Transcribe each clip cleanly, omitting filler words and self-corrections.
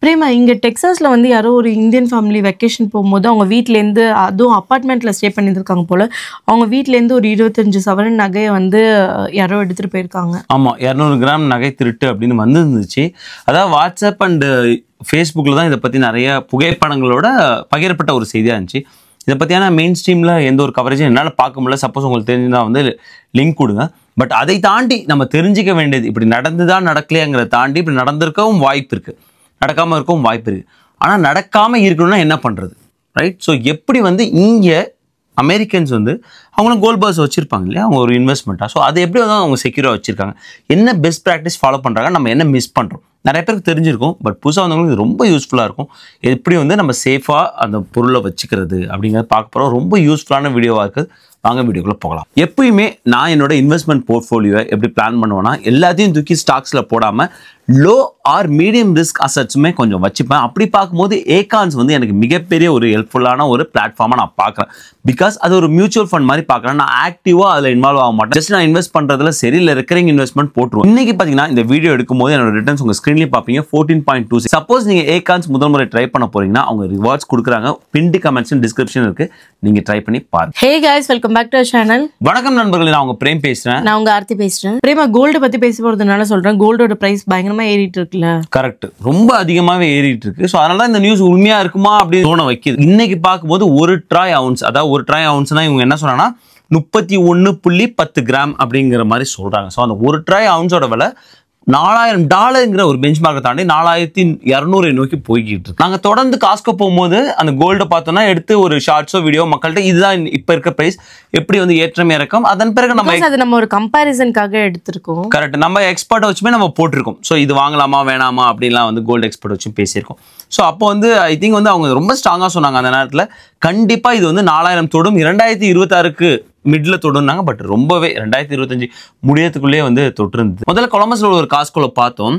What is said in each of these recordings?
பிரேமா இங்கே டெக்ஸாஸில் வந்து யாரோ ஒரு இந்தியன் ஃபேமிலி வெக்கேஷன் போகும்போது அவங்க வீட்டிலேருந்து அதுவும் அப்பார்ட்மெண்ட்டில் ஸ்டே பண்ணியிருக்காங்க போல் அவங்க வீட்டிலேருந்து ஒரு 25 சவரன் நகையை வந்து யாரோ எடுத்துகிட்டு போயிருக்காங்க. ஆமாம், 200 கிராம் நகை திருட்டு அப்படின்னு வந்துருந்துச்சு. அதாவது வாட்ஸ்அப் அண்டு ஃபேஸ்புக்கில் தான் இதை பற்றி நிறைய புகைப்படங்களோட பகிரப்பட்ட ஒரு செய்தியாக இருந்துச்சு. இதை பற்றியான மெயின் ஸ்ட்ரீமில் எந்த ஒரு கவரேஜும் என்னால் பார்க்க முடியல. சப்போஸ் உங்களுக்கு தெரிஞ்சுதான் வந்து லிங்க் கொடுங்க. பட் அதை தாண்டி நம்ம தெரிஞ்சிக்க வேண்டியது இப்படி நடந்துதான் நடக்கலையாங்கிறத தாண்டி இப்படி நடந்திருக்கவும் வாய்ப்பு இருக்குது, நடக்காமல் இருக்கவும் வாய்ப்பு இருக்குது. ஆனால் நடக்காமல் இருக்கணும்னா என்ன பண்ணுறது, ரைட்? ஸோ எப்படி வந்து இங்கே அமெரிக்கன்ஸ் வந்து அவங்களும் கோல்ட் பார்ஸ் வச்சுருப்பாங்க இல்லையா, அவங்க ஒரு இன்வெஸ்ட்மெண்ட்டாக. ஸோ அதை எப்படி வந்து அவங்க செக்யூராக வச்சுருக்காங்க, என்ன பெஸ்ட் ப்ராக்டிஸ் ஃபாலோ பண்ணுறாங்க, நம்ம என்ன மிஸ் பண்ணுறோம், நிறைய பேருக்கு தெரிஞ்சிருக்கும். பட் புதுசாக வந்தவங்களுக்கு இது ரொம்ப யூஸ்ஃபுல்லாக இருக்கும். எப்படி வந்து நம்ம சேஃபாக அந்த பொருளை வச்சுக்கிறது அப்படிங்கிறத பார்க்க போகிறோம். ரொம்ப யூஸ்ஃபுல்லான வீடியோவாக இருக்குது. வாங்க வீடியோக்குள்ளே போகலாம். எப்பயுமே நான் என்னோட இன்வெஸ்ட்மெண்ட் போர்ட்ஃபோலியோவை எப்படி பிளான் பண்ணுவேன்னா, எல்லாத்தையும் தூக்கி ஸ்டாக்ஸில் போடாமல் லோ ஆர் மீடியம் ரிஸ்க் அசட்ஸுமே கொஞ்சம் வச்சுப்பேன். அப்படி பார்க்கும்போது ஏகான்ஸ் வந்து எனக்கு மிகப்பெரிய ஒரு ஹெல்ப்ஃபுல்லான ஒரு பிளாட்ஃபார்மாக நான் பார்க்குறேன். பிகாஸ் அது ஒரு மியூச்சுவல் ஃபண்ட் மாதிரி பார்க்குறேன். நான் ஆக்டிவாக அதில் இன்வால்வ் ஆக மாட்டேன். ஜஸ்ட் நான் இன்வெஸ்ட் பண்ணுறதுல சரி இல்லை ரெக்கரிங் இன்வெஸ்ட்மெண்ட் போட்டுருவோம். இன்றைக்கி பார்த்தீங்கன்னா இந்த வீடியோ எடுக்கும்போது என்னோட ரிட்டர்ன்ஸ் உங்கள் ஸ்க்ரீன்லேயே பார்ப்பீங்க 14.26. சப்போஸ் நீங்கள் ஏகான்ஸ் முதல் முறை ட்ரை பண்ண போகிறீங்கன்னா அவங்க ரிவார்ட்ஸ் கொடுக்குறாங்க. பின்டு கமெண்ட்ஸ் டிஸ்கிரிப்ஷன் இருக்குது, நீங்கள் ட்ரை பண்ணி பாருங்க. Hey guys, welcome back to our channel. வணக்கம் நண்பர்களே, நான் உங்கள் பிரேம் பேசுகிறேன். நான் உங்கள் ஆர்த்தி பேசுகிறேன். பிரேமா, கோல்டு பற்றி பேச போகிறதுனால சொல்கிறேன், கோல்டோட ப்ரைஸ் பயங்கரமாக ஏறிட்டு இருக்குல்ல? கரெக்ட், ரொம்ப அதிகமாகவே ஏறிட்டு இருக்கு. ஸோ அதனால தான் இந்த நியூஸ் உண்மையாக இருக்குமா அப்படின்னு தோண வைக்கிது. இன்னைக்கு பார்க்கும்போது ஒரு ட்ராய் அவுன்ஸ், அதாவது ஒரு ட்ராய் அவுன்ஸ்னா இவங்க என்ன சொல்கிறாங்கன்னா 31.10 கிராம் அப்படிங்கிற மாதிரி சொல்கிறாங்க. ஸோ அந்த ஒரு ட்ராய் அவுன்ஸோட விலை $4000 ஒரு பெஞ்ச் மார்க்கை தாண்டி 4200 நோக்கி போய்கிட்டு இருக்கு. நாங்கள் தொடர்ந்து காஸ்கோ போகும்போது அந்த கோல்டை பார்த்தோம்னா எடுத்து ஒரு ஷார்ட்ஸோ வீடியோ மக்கள்கிட்ட இதுதான் இப்போ இருக்க பிரைஸ், எப்படி வந்து ஏற்றம் இறக்கும், அதன் பிறகு நம்ம ஒரு கம்பேரிசனுக்காக எடுத்திருக்கோம். கரெக்ட், நம்ம எக்ஸ்பர்ட்டை வச்சுமே நம்ம போட்டிருக்கோம். ஸோ இது வாங்கலாமா வேணாமா அப்படிலாம் வந்து கோல்டு எக்ஸ்பர்ட் வச்சு பேசியிருக்கோம். ஸோ அப்போ வந்து ஐ திங்க் வந்து அவங்க ரொம்ப ஸ்ட்ராங்காக சொன்னாங்க அந்த நேரத்தில், கண்டிப்பாக இது வந்து 4000 தொடும், 2026க்கு மிட்ல தொடுனாங்க. பட் ரொம்பவே 2025 முடியறதுக்குள்ளேயே வந்து தொட்டிருந்தது. முதல்ல கொலம்பஸ்ல ஒரு காஸ்கோல பார்த்தோம்,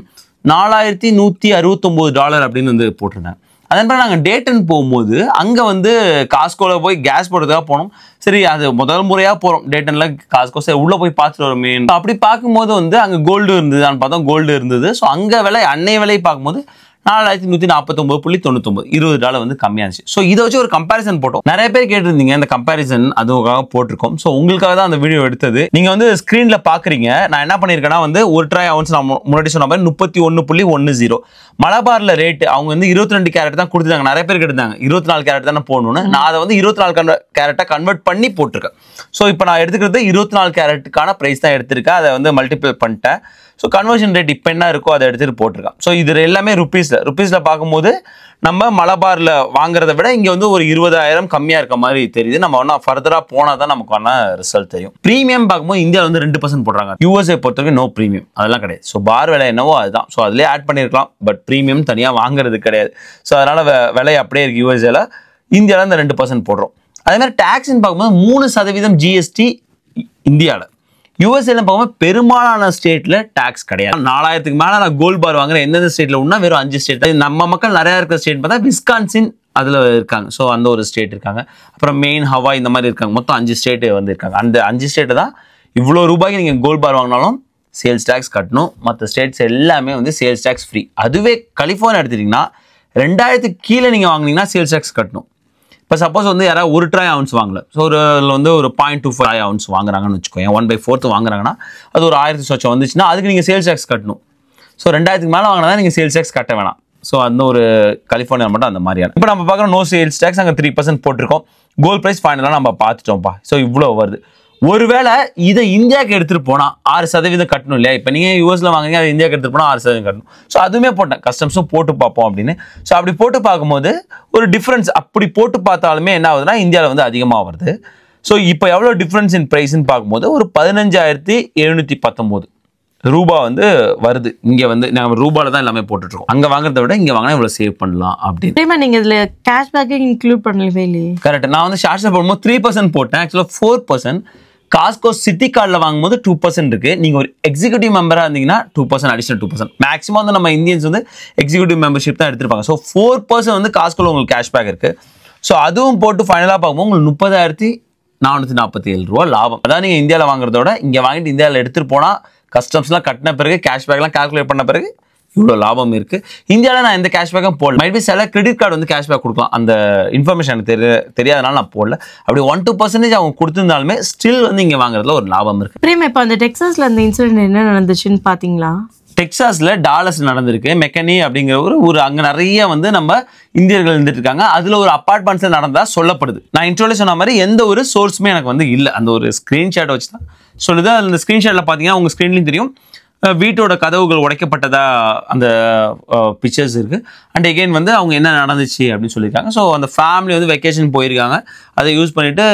$4169 அப்படின்னு வந்து போட்டிருந்தாங்க. அதன் பிறகு நாங்கள் டேட்டன் போகும்போது அங்கே வந்து காஸ்கோவில் போய் கேஸ் போடுறதுக்காக போனோம். சரி, அது முதல் முறையாக போகிறோம் டேட்டனில் காஸ்கோ, சரி உள்ளே போய் பார்த்துட்டு வரோம். மெயின் அப்படி பார்க்கும்போது வந்து அங்கே கோல்டு இருந்தது, நான் பார்த்தோம் கோல்டு இருந்தது. ஸோ அங்கே விலை அன்னைய விலை பார்க்கும்போது 4149.99 $20 வந்து கம்மியாக இருந்துச்சு. ஸோ இதை வச்சு ஒரு கம்பேரிசன் போட்டோம். நிறைய பேர் கேட்டிருந்தீங்க இந்த கம்பேரிசன், அதுக்காக போட்டிருக்கோம். ஸோ உங்களுக்காக தான் அந்த வீடியோ எடுத்தது. நீங்கள் வந்து ஸ்க்ரீனில் பார்க்குறீங்க. நான் என்ன பண்ணியிருக்கேன்னா வந்து ஒரு ட்ராய் அவுன்ஸ் நான் முன்னாடி சொன்ன மாதிரி 31.10 மலபாரில் ரேட்டு அவங்க வந்து 22 கேரட் தான் கொடுத்துருந்தாங்க. நிறைய பேர் கேட்டிருந்தாங்க 24 கேரட் தானே போடணும்னு. நான் அதை வந்து 24 கேரட்டை கன்வெர்ட் பண்ணி போட்டிருக்கேன். ஸோ இப்போ நான் எடுத்துக்கிறது 24 கேரட்டுக்கான ப்ரைஸ் தான் எடுத்திருக்கேன். அதை வந்து மல்டிபிள் பண்ணிட்டேன். ஸோ கன்வர்ஷன் ரேட் இப்போ என்ன இருக்கோ அதை எடுத்துகிட்டு போட்டிருக்கேன். ஸோ இது எல்லாமே ருப்பீஸில் பார்க்கும்போது நம்ம மலபாரில் வாங்குறத விட இங்கே வந்து ஒரு 20,000 கம்மியாக இருக்க மாதிரி தெரியுது. நம்ம ஒன்றா ஃபர்தராக போனால் தான் நமக்கு ஒன்றா ரிசல்ட் தெரியும். ப்ரீமியம் பார்க்கும்போது இந்தியாவில் வந்து 2% போடுறாங்க. யூஎஸ்ஏ பொறுத்தவரைக்கும் நோ ப்ரீமியம், அதெல்லாம் கிடையாது. ஸோ பார் விலை என்னவோ அதுதான். ஸோ அதிலே ஆட் பண்ணியிருக்கலாம். பட் ப்ரீமியம் தனியாக வாங்குறது கிடையாது. ஸோ அதனால் விலை அப்படியே இருக்குது. யூஎஸ்ஏல, இந்தியாவில் இந்த 2% போடுறோம். அதே மாதிரி டேக்ஸ்ன்னு பார்க்கும்போது 3% ஜிஎஸ்டி இந்தியாவில். யூஎஸ்ஏல பார்க்கும்போது பெரும்பாலான ஸ்டேட்டில் டேக்ஸ் கிடையாது. 4000க்கு மேலே நான் கோல்ட் பார் வாங்குறேன் எந்தெந்த ஸ்டேட்டில் ஒன்றா வெறும் 5 ஸ்டேட். நம்ம மக்கள் நிறையா இருக்கிற ஸ்டேட் பார்த்தா விஸ்கான்சின் அதில் இருக்காங்க. ஸோ அந்த ஒரு ஸ்டேட் இருக்காங்க. அப்புறம் மெயின் ஹவாய் இந்த மாதிரி இருக்காங்க. மொத்தம் 5 ஸ்டேட்டு வந்து இருக்காங்க. அந்த 5 ஸ்டேட்டு தான் இவ்வளோ ரூபாய்க்கு நீங்கள் கோல்ட் பார் வாங்கினாலும் சேல்ஸ் டேக்ஸ் கட்டணும். மற்ற ஸ்டேட்ஸ் எல்லாமே வந்து சேல்ஸ் டேக்ஸ் ஃப்ரீ. அதுவே கலிஃபோர்னியா எடுத்துட்டிங்கன்னா 2000க்கு கீழே நீங்கள் வாங்கினீங்கன்னா சேல்ஸ் டேக்ஸ் கட்டணும். இப்போ சப்போஸ் வந்து யாராவது ஒரு ட்ராய் அவுன்ஸ் வாங்கல, ஸோ ஒரு வந்து ஒரு 0.25 அவுன்ஸ் வாங்குறாங்கன்னு வச்சுக்கோங்க, 1/4 வாங்குறாங்கன்னா அது ஒரு 1000 சொச்சம் வந்துச்சுன்னா அதுக்கு நீங்கள் சேல்ஸ் டேக்ஸ் கட்டணும். ஸோ 2000க்கு மேலே வாங்கினா தான் நீங்கள் சேல்ஸ் டேக்ஸ் கட்ட வேணாம். ஸோ அந்த ஒரு கலிஃபோர்னியா மட்டும் அந்த மாதிரியான. இப்போ நம்ம பார்க்குற நோ சேல்ஸ் டேக்ஸ் அங்கே 3% போட்டிருக்கோம். கோல்ட் ப்ரைஸ் ஃபைனலாக நம்ம பார்த்துட்டோம்ப்பா. ஸோ இவ்வளோ வருது. ஒருவேளை இதை இந்தியாவுக்கு எடுத்துகிட்டு போனால் 6% கட்டணும் இல்லையா? இப்போ நீங்கள் யூஎஸில் வாங்குறீங்க, அது இந்தியாவுக்கு எடுத்துகிட்டு போனால் 6% கட்டணும். ஸோ அதுவுமே போட்டேன், கஸ்டம்ஸும் போட்டு பார்ப்போம் அப்படின்னு. ஸோ அப்படி போட்டு பார்க்கும்போது ஒரு டிஃப்ரென்ஸ், அப்படி போட்டு பார்த்தாலுமே என்ன ஆகுதுன்னா இந்தியாவில் வந்து அதிகமாக வருது. ஸோ இப்போ எவ்வளோ டிஃப்ரென்ஸ் இன் ப்ரைஸ்ன்னு பார்க்கும்போது ஒரு 15,719 ரூபா வந்து வருது. இங்கே வந்து நாங்கள் ரூபாவில் தான் எல்லாமே போட்டுட்ருக்கோம். அங்கே வாங்குறத விட இங்கே வாங்கினா இவ்வளோ சேவ் பண்ணலாம் அப்படின்னு. நீங்கள் இதில் கேஷ்பேக்கே இன்க்ளூட் பண்ணவே இல்லையே? கரெக்ட். நான் வந்து ஷார்ட்ஸில் போடும்போது 3% போட்டேன். ஆக்சுவலாக 4%. காஸ்கோ சிட்டி கார்டில் வாங்கும்போது 2% இருக்குது. நீங்கள் ஒரு எக்ஸிக்யூட்டிவ் மெம்பராக இருந்தீங்கன்னா 2% அடிஷனல் 2%. மேக்ஸிமம் வந்து நம்ம இந்தியன்ஸ் வந்து எக்ஸிக்யூட்டிவ் மெம்பர்ஷிப் தான் எடுத்திருப்பாங்க. ஸோ 4% வந்து காஸ்கோவில் உங்களுக்கு கேஷ்பேக் இருக்குது. ஸோ அதுவும் போட்டு ஃபைனலாக பார்க்கும்போது உங்களுக்கு 30,447 ரூபா லாபம். அதாவது நீங்கள் இந்தியாவில் வாங்குறதோட இங்கே வாங்கிட்டு இந்தியாவில் எடுத்துகிட்டு போனால் கஸ்டம்ஸ்லாம் கட்டின பிறகு கேஷ்பேக்லாம் கால்குலேட் பண்ண பிறகு இவ்வளோ லாபம் இருக்கு. இந்தியாவில் நான் எந்த கேஷ்பேக்கும் போடல. மைபி சில கிரெடிட் கார்டு வந்து கேஷ்பேக் கொடுக்கலாம், அந்த இன்ஃபர்மேஷன் எனக்கு தெரியாதனால நான் போடல. அப்படி 1-2% அவங்க கொடுத்துருந்தாலுமே ஸ்டில் வந்து இங்கே வாங்குறதுல ஒரு லாபம் இருக்கு. பிரேம், இப்போ அந்த டெக்சாஸ்ல அந்த இன்சிடென்ட் என்ன நடந்துச்சுன்னு பாத்தீங்களா? டெக்சாஸ்ல டாலஸ் நடந்திருக்கு. மெக்கனி அப்படிங்கிற ஒரு அங்க நிறைய வந்து நம்ம இந்தியர்கள் இருந்துட்டு இருக்காங்க. அதுல ஒரு அபார்ட்மெண்ட்ஸ்ல நடந்தா சொல்லப்படுது. நான் இன்ட்ரோல சொன்ன மாதிரி எந்த ஒரு சோர்ஸுமே எனக்கு வந்து இல்லை. அந்த ஒரு ஸ்கிரீன்ஷாட் வச்சு தான் சொல்லுது. அந்த ஸ்கிரீன்ஷாட்ல பாத்தீங்கன்னா உங்க ஸ்கிரீன்லயும் தெரியும், வீட்டோட கதவுகள் உடைக்கப்பட்டதா அந்த பிக்சர்ஸ் இருக்கு. அண்ட் எகெயின் வந்து அவங்க என்ன நடந்துச்சு அப்படின்னு சொல்லியிருக்காங்க. ஸோ அந்த ஃபேமிலி வந்து வெக்கேஷன் போயிருக்காங்க. அதை யூஸ் பண்ணிட்டு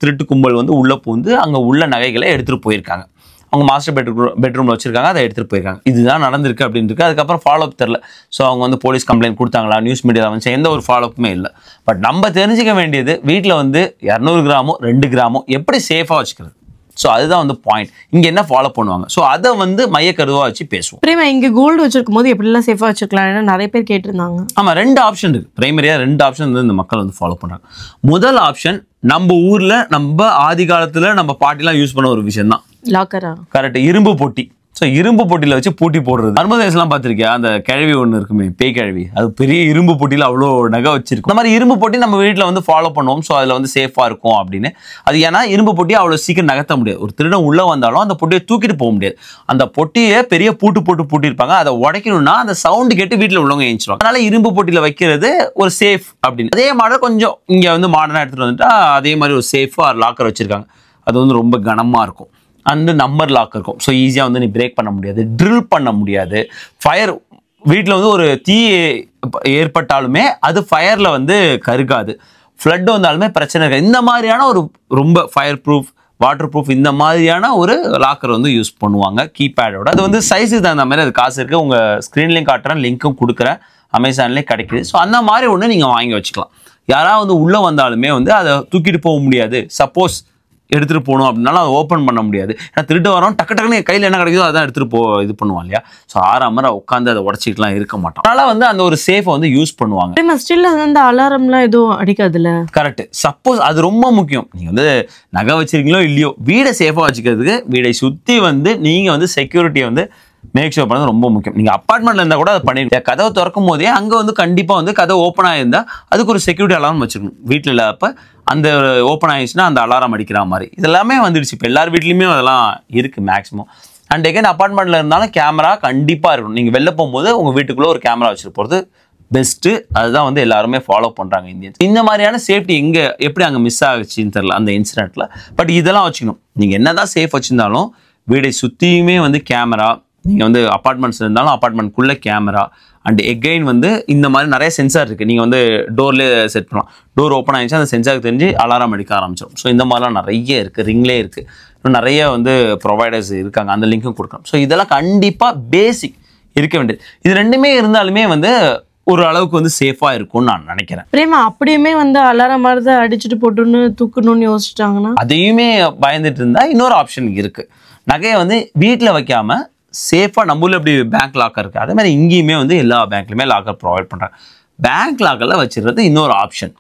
திருட்டு கும்பல் வந்து உள்ள பூந்து அங்க உள்ள நகைகளை எடுத்துட்டு போயிருக்காங்க. அவங்க மாஸ்டர் பெட்ரூம்ல வச்சிருக்காங்க, அதை எடுத்துட்டு போயிருக்காங்க. இதுதான் நடந்திருக்கு அப்படின்னு இருக்கு. அதுக்கப்புறம் ஃபாலோ அப் தெரியல. ஸோ அவங்க வந்து போலீஸ் கம்ப்ளைண்ட் கொடுத்தாங்களா, நியூஸ் மீடியாவில் வந்து எந்த ஒரு ஃபாலோ அப்புமே இல்லை. பட் நம்ம தெரிஞ்சுக்க வேண்டியது, வீட்டில் வந்து 200 கிராமோ 2 கிராமோ எப்படி சேஃபாக வச்சுக்கிறது. ஸோ அதுதான் வந்து பாயிண்ட். இங்கே என்ன ஃபாலோ பண்ணுவாங்க, ஸோ அதை வந்து மையக்கருவாக வச்சு பேசுவோம். பிரேமா, இங்கே கோல்டு வச்சிருக்கும் போது எப்படிலாம் சேஃபாக வச்சுக்கலாம் நிறைய பேர் கேட்டிருந்தாங்க. ஆமாம், 2 ஆப்ஷன் இருக்கு. பிரைமரியாக 2 ஆப்ஷன் வந்து இந்த மக்கள் வந்து ஃபாலோ பண்ணுறாங்க. முதல் ஆப்ஷன், நம்ம ஊரில் நம்ம ஆதி காலத்தில் நம்ம பாட்டிலாம் யூஸ் பண்ண ஒரு விஷயம் தான் லாக்கரா. கரெக்ட், இரும்பு பொட்டி. ஸோ இரும்பு பொட்டியில் வச்சு பூட்டி போடுறது. நர்மதேசம்லாம் பார்த்துருக்கியா, அந்த கிழவி ஒன்று இருக்குமே, பேய் கிழவி, அது பெரிய இரும்பு பொட்டியில் அவ்வளோ நகை வச்சிருக்கும். இந்த மாதிரி இரும்பு பொட்டி நம்ம வீட்டில் வந்து ஃபாலோ பண்ணுவோம். ஸோ அதில் வந்து சேஃபாக இருக்கும் அப்படின்னு. அது ஏன்னா இரும்பு பொட்டியை அவ்வளோ சீக்கிரம் நகர்த்த முடியாது. ஒரு திருடன் உள்ளே வந்தாலும் அந்த பொட்டியை தூக்கிட்டு போக முடியாது. அந்த பொட்டியை பெரிய பூட்டு போட்டு பூட்டியிருப்பாங்க. அதை உடைக்கணும்னா அந்த சவுண்டு கேட்டு வீட்டில் உள்ளவங்க எழுந்துருவாங்க. அதனால இரும்பு பொட்டியில் வைக்கிறது ஒரு சேஃப் அப்படின்னு. அதே மாதிரி கொஞ்சம் இங்கே வந்து மாடர்னாக எடுத்துகிட்டு வந்துட்டா அதே மாதிரி ஒரு சேஃபாக லாக்கர் வச்சிருக்காங்க. அது வந்து ரொம்ப கனமாக இருக்கும். அந்த நம்பர் லாக் இருக்கும். ஸோ ஈஸியாக வந்து நீ பிரேக் பண்ண முடியாது, ட்ரில் பண்ண முடியாது. ஃபயர் வீட்டில் வந்து ஒரு தீ ஏற்பட்டாலுமே அது ஃபயரில் வந்து கருகாது. ஃப்ளட் வந்தாலுமே பிரச்சனை இருக்காது. இந்த மாதிரியான ஒரு ரொம்ப ஃபயர் ப்ரூஃப், வாட்டர் ப்ரூஃப், இந்த மாதிரியான ஒரு லாக்கர் வந்து யூஸ் பண்ணுவாங்க கீபேடோட. அது வந்து சைஸுக்கு தகுந்த மாதிரி அது காசு இருக்குது. உங்கள் ஸ்க்ரீன்லேயும் காட்டுறேன், லிங்க்கும் கொடுக்குறேன், அமேசான்லேயே கிடைக்குது. ஸோ அந்த மாதிரி ஒன்று நீங்கள் வாங்கி வச்சுக்கலாம். யாராவது வந்து உள்ளே வந்தாலுமே வந்து அதை தூக்கிட்டு போக முடியாது. சப்போஸ் எடுத்துகிட்டு போகணும் அப்படின்னாலும் அதை ஓப்பன் பண்ண முடியாது. ஏன்னா திருட்டு வரோம், டக்கு டக்குன்னு கையில் என்ன கிடைக்குதோ அதான் எடுத்துகிட்டு இது பண்ணுவான் இல்லையா. ஸோ ஆறாம உட்காந்து அதை உடச்சிக்கலாம் இருக்க மாட்டோம். அதனால வந்து அந்த ஒரு சேஃபை வந்து யூஸ் பண்ணுவாங்க. ஸ்டில் அந்த அலாரம்லாம் எதுவும் அடிக்காதுல்ல. கரெக்ட். சப்போஸ் அது ரொம்ப முக்கியம். நீங்கள் வந்து நகை வச்சிருக்கீங்களோ இல்லையோ, வீடை சேஃபாக வச்சுக்கிறதுக்கு வீடை சுற்றி வந்து நீங்கள் வந்து செக்யூரிட்டியை வந்து மேக் ஷூர் பண்ணது ரொம்ப முக்கியம். நீங்கள் அப்பார்ட்மெண்ட்ல இருந்தால் கூட அதை பண்ணிடுங்க. கதவை திறக்கும் போதே அங்கே வந்து கண்டிப்பாக வந்து கதவை ஓப்பன் ஆகிருந்தால் அதுக்கு ஒரு செக்யூரிட்டி அலாரம் வச்சுக்கணும். வீட்டில் இல்லாதப்ப அந்த ஓப்பன் ஆகிடுச்சுன்னா அந்த அலாரம் அடிக்கிற மாதிரி இதெல்லாமே வந்துடுச்சு. இப்போ எல்லார் வீட்லையுமே அதெல்லாம் இருக்குது மேக்ஸிமம். அண்ட் எகைன் அப்பார்ட்மெண்ட்டில் இருந்தாலும் கேமரா கண்டிப்பாக இருக்கணும். நீங்கள் வெளில போகும்போது உங்கள் வீட்டுக்குள்ளே ஒரு கேமரா வச்சுட்டு போகிறது பெஸ்ட்டு. அதுதான் வந்து எல்லாருமே ஃபாலோ பண்ணுறாங்க இந்தியன்ஸ். இந்த மாதிரியான சேஃப்டி எங்கே எப்படி அங்கே மிஸ் ஆகுச்சுன்னு தெரியல அந்த இன்சிடென்ட்டில். பட் இதெல்லாம் வச்சுக்கணும். நீங்கள் என்ன தான் சேஃப் வச்சுருந்தாலும் வீடை சுற்றியுமே வந்து கேமரா, நீங்கள் வந்து அப்பார்ட்மெண்ட்ஸ் இருந்தாலும் அப்பார்ட்மெண்ட்குள்ளே கேமரா. அண்ட் எகைன் வந்து இந்த மாதிரி நிறைய சென்சார் இருக்குது. நீங்கள் வந்து டோர்லேயே செட் பண்ணலாம். டோர் ஓப்பன் ஆகிடுச்சு அந்த சென்சாருக்கு தெரிஞ்சு அலாரம் அடிக்க ஆரம்பிச்சிடும். ஸோ இந்த மாதிரிலாம் நிறைய இருக்குது. ரிங்லேயே இருக்குது. இன்னும் நிறைய வந்து ப்ரொவைடர்ஸ் இருக்காங்க, அந்த லிங்க்கும் கொடுக்கணும். ஸோ இதெல்லாம் கண்டிப்பாக பேசிக் இருக்க வேண்டியது. இது ரெண்டுமே இருந்தாலுமே வந்து ஒரு அளவுக்கு வந்து சேஃபாக இருக்கும்னு நான் நினைக்கிறேன். பிரேமா, அப்படியுமே வந்து அலாரம் மாதிரி அடிச்சுட்டு போட்டுன்னு தூக்கணும்னு யோசிச்சிட்டாங்கன்னா அதையுமே பயந்துட்டு இருந்தால் இன்னொரு ஆப்ஷன் இருக்குது. நகையை வந்து வீட்டில் வைக்காமல் சேஃபாக நம்மள எப்படி பேங்க் லாக்கர் இருக்குது, அதே மாதிரி இங்கேயுமே வந்து எல்லா பேங்க்லையுமே லாக்கர் ப்ரொவைட் பண்ணுறாங்க. பேங்க் லாக்கரில் வச்சுருது இன்னொரு ஆப்ஷன்.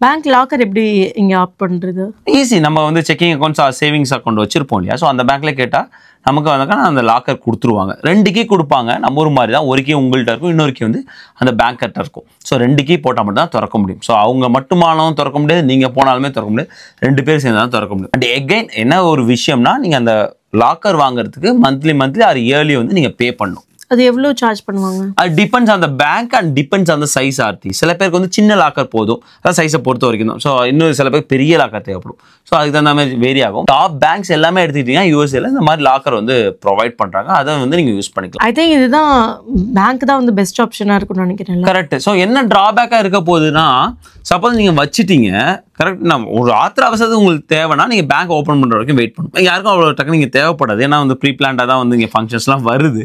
பேங்க் லாக்கர் எப்படி இங்கே ஆப் பண்ணுறது? ஈஸி. நம்ம வந்து செக்கிங் அக்கௌண்ட்ஸ், சேவிங்ஸ் அக்கௌண்ட் வச்சுருப்போம் இல்லையா. ஸோ அந்த பேங்க்கில் கேட்டால் நமக்கு வந்தாக்கா அந்த லாக்கர் கொடுத்துருவாங்க. 2 கீ கொடுப்பாங்க. நம்ம ஒரு மாதிரி தான், ஒரு கீ உங்கள்கிட்ட இருக்கும், இன்னொரு கீ வந்து அந்த பேங்க்கிட்ட இருக்கும். ஸோ 2 கீ போட்டால் மட்டும் தான் திறக்க முடியும். ஸோ அவங்க மட்டுமானாலும் திறக்க முடியாது, நீங்கள் போனாலுமே திறக்க முடியாது, 2 பேர் சேர்ந்து தான் திறக்க முடியும். அண்ட் எகைன் என்ன ஒரு விஷயம்னா, நீங்கள் அந்த லாக்கர் வாங்குறதுக்கு மந்த்லி ஆர் இயர்லி வந்து நீங்கள் பே பண்ணணும். அது எவ்வளோ சார்ஜ் பண்ணுவாங்க? அது depends on the bank and depends on the size Aarthi. சில பேருக்கு வந்து சின்ன லாக்கர் போதும், அதான் சைஸை பொறுத்த வரைக்கும் தான். ஸோ இன்னும் சில பேருக்கு பெரிய லாக்கர் தேவைப்படும். ஸோ அதுக்கு தகுந்த மாதிரி வேரி ஆகும். டாப் பேங்க்ஸ் எல்லாமே எடுத்துக்கிட்டீங்கன்னா யூஎஸ்ஏல இந்த மாதிரி லாக்கர் வந்து ப்ரொவைட் பண்ணுறாங்க. அதை வந்து நீங்கள் யூஸ் பண்ணிக்கலாம். ஐ திங்க் இதுதான் பேங்க் தான் வந்து பெஸ்ட் ஆப்ஷனாக இருக்கும்னு நினைக்கிறேன். கரெக்ட். ஸோ என்ன ட்ராபேக்காக இருக்க போகுதுன்னா, சப்போஸ் நீங்கள் வச்சுட்டீங்க கரெக்ட், நம்ம ஒரு ஆத்திர அவசரத்துக்கு உங்களுக்கு தேவைன்னா நீங்கள் பேங்க் ஓப்பன் பண்ணுற வரைக்கும் வெயிட் பண்ணும். யாருக்கும் அவ்வளோ டக்குனு நீங்கள் தேவைப்படாது. ஏன்னா வந்து ப்ரீ பிளான்டாக தான் வந்து இங்கே ஃபங்க்ஷன்ஸ்லாம் வருது.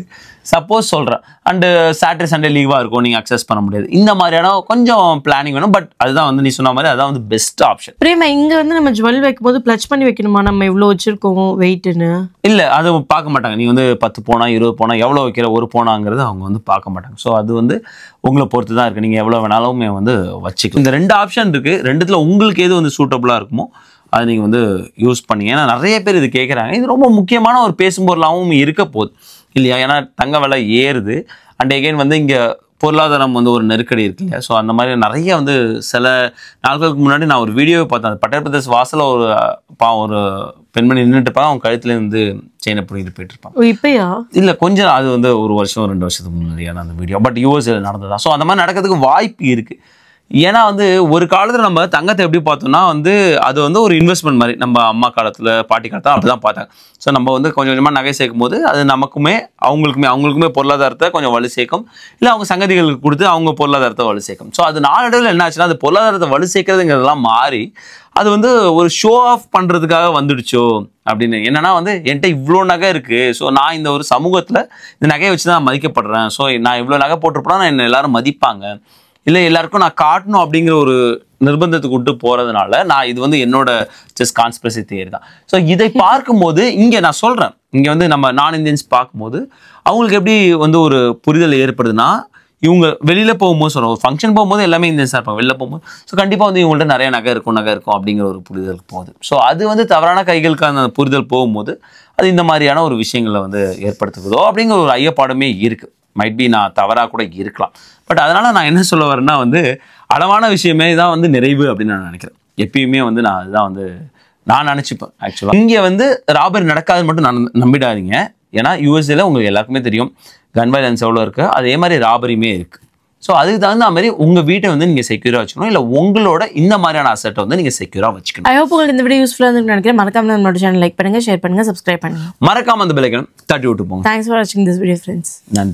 சப்போஸ் சொல்கிறேன், அண்டு சாட்டர்டே சண்டே லீவாக இருக்கும், நீங்கள் அக்சஸ் பண்ண முடியாது. இந்த மாதிரியான கொஞ்சம் பிளானிங் வேணும். பட் அதுதான் வந்து நீ சொன்ன மாதிரி அதான் வந்து பெஸ்ட் ஆப்ஷன். பிரேமா, இங்கே வந்து நம்ம ஜுவல் வைக்கும்போது ப்ளச் பண்ணி வைக்கணுமா, நம்ம இவ்வளோ வச்சுருக்கோம் வெயிட்டுன்னு? இல்லை, அது பார்க்க மாட்டாங்க. நீ வந்து 10 பவுனா 20 பவுனா எவ்வளோ வைக்கிற, 1 பவுனாங்கிறது அவங்க வந்து பார்க்க மாட்டாங்க. ஸோ அது வந்து உங்களை பொறுத்து தான் இருக்குது. நீங்கள் எவ்வளோ வேணாலுமே வந்து வச்சுக்கலாம். இந்த 2 ஆப்ஷன் இருக்குது. 2த்துல உங்களுக்கு எது வந்து சூட்டபுளாக இருக்குமோ அதை நீங்கள் வந்து யூஸ் பண்ணி. ஏன்னா நிறைய பேர் இது கேட்குறாங்க. இது ரொம்ப முக்கியமான ஒரு பேசும் பொருளாகவும் இருக்க போகுது இல்லையா. ஏன்னா தங்க விலை ஏறுது. அண்ட் எகைன் வந்து இங்கே பொருளாதாரம் வந்து ஒரு நெருக்கடி இருக்கு இல்லையா. ஸோ அந்த மாதிரி நிறைய வந்து சில நாட்களுக்கு முன்னாடி நான் ஒரு வீடியோவை பார்த்தேன். பட்டேல் பிரதேஷ் வாசலில் ஒரு பெண்மணி நின்றுட்டு இருப்பாங்க, அவங்க கழுத்துலேருந்து செயினை பிடிக்கிட்டு போயிட்டு இருப்பாங்க. இப்பயா இல்லை கொஞ்சம் அது வந்து ஒரு வருஷம் 2 வருஷத்துக்கு முன்னாடியான அந்த வீடியோ, பட் யூஎஸ்ஏல நடந்ததா. ஸோ அந்த மாதிரி நடக்கிறதுக்கு வாய்ப்பு இருக்குது. ஏன்னா வந்து ஒரு காலத்தில் நம்ம தங்கத்தை எப்படி பார்த்தோம்னா வந்து அது வந்து ஒரு இன்வெஸ்ட்மெண்ட் மாதிரி, நம்ம அம்மா காலத்தில் பாட்டி காலத்தில் அப்படி தான் பார்த்தாங்க. ஸோ நம்ம வந்து கொஞ்சம் கொஞ்சமாக நகை சேர்க்கும் போது அது நமக்குமே அவங்களுக்குமே பொருளாதாரத்தை கொஞ்சம் வலு சேர்க்கும், இல்லை அவங்க சங்கதிகளுக்கு கொடுத்து அவங்க பொருளாதாரத்தை வலு சேர்க்கும். ஸோ அது நாளடைவில் என்ன ஆச்சுன்னா அது பொருளாதாரத்தை வலு சேர்க்கறதுங்கிறதெல்லாம் மாறி அது வந்து ஒரு ஷோ ஆஃப் பண்ணுறதுக்காக வந்துடுச்சோ அப்படின்னு. என்னன்னா வந்து என்கிட்ட இவ்வளோ நகை இருக்குது, ஸோ நான் இந்த ஒரு சமூகத்தில் இந்த நகையை வச்சு தான் மதிக்கப்படுறேன், ஸோ நான் இவ்வளோ நகை போட்டிருப்பேன்னா நான் என்னை எல்லாரும் மதிப்பாங்க, இல்லை எல்லாருக்கும் நான் காட்டணும் அப்படிங்கிற ஒரு நிர்பந்தத்துக்கு விட்டு போகிறதுனால நான் இது வந்து என்னோட ஜஸ்ட் கான்ஸ்பிரசி தியரி தான். ஸோ இதை பார்க்கும்போது இங்கே நான் சொல்கிறேன், இங்கே வந்து நம்ம நான் இந்தியன்ஸ் பார்க்கும்போது அவங்களுக்கு எப்படி வந்து ஒரு புரிதல் ஏற்படுதுன்னா, இவங்க வெளியில் போகும்போது சொல்கிறோம், ஒரு ஃபங்க்ஷன் போகும்போது எல்லாமே இந்தியன்ஸாக இருப்பாங்க, வெளில போகும்போது ஸோ கண்டிப்பாக வந்து இவங்கள்ட்ட நிறைய நகை இருக்கும் அப்படிங்கிற ஒரு புரிதல் போகுது. ஸோ அது வந்து தவறான கைகளுக்கான புரிதல் போகும்போது அது இந்த மாதிரியான ஒரு விஷயங்களை வந்து ஏற்படுத்துகிறதோ அப்படிங்கிற ஒரு ஐயப்பாடுமே இருக்குது. மைட் பி நான் தவறாக கூட இருக்கலாம். பட் அதனால் நான் என்ன சொல்ல வரேன்னா வந்து அளவான விஷயமே தான் வந்து நிறைவு அப்படின்னு நான் நினைக்கிறேன். எப்பயுமே வந்து நான் அதுதான் வந்து நான் நினச்சிப்பேன். ஆக்சுவலாக இங்கே வந்து ராபரி நடக்காதுன்னு மட்டும் நான் நம்பிடாதீங்க. ஏன்னா யூஎஸ்ஏல உங்களுக்கு எல்லாருக்குமே தெரியும் கன் வைலன்ஸ் எவ்வளோ இருக்குது, அதே மாதிரி ராபரியுமே இருக்குது. ஸோ அதுக்கு தகுந்த மாதிரி உங்கள் வீட்டை வந்து நீங்கள் செக்யூராக வச்சுக்கணும், இல்லை உங்களோட இந்த மாதிரியான அசெட்டை வந்து நீங்கள் செக்யூராக வச்சுக்கணும். ஐ ஹோப் உங்களுக்கு இந்த வீடியோ யூஸ்ஃபுல்லாக இருக்குன்னு நினைக்கிறேன். மறக்காம நம்மளோட சேனல் லைக் பண்ணுங்கள், ஷேர் பண்ணுங்கள், சப்ஸ்கிரைப் பண்ணுங்கள். மறக்காம அந்த பெல் ஐகானை தட்டி விட்டு போங்க. தேங்க்ஸ் ஃபார் வாட்சிங் திஸ் வீடியோ ஃப்ரெண்ட்ஸ். நன்றி.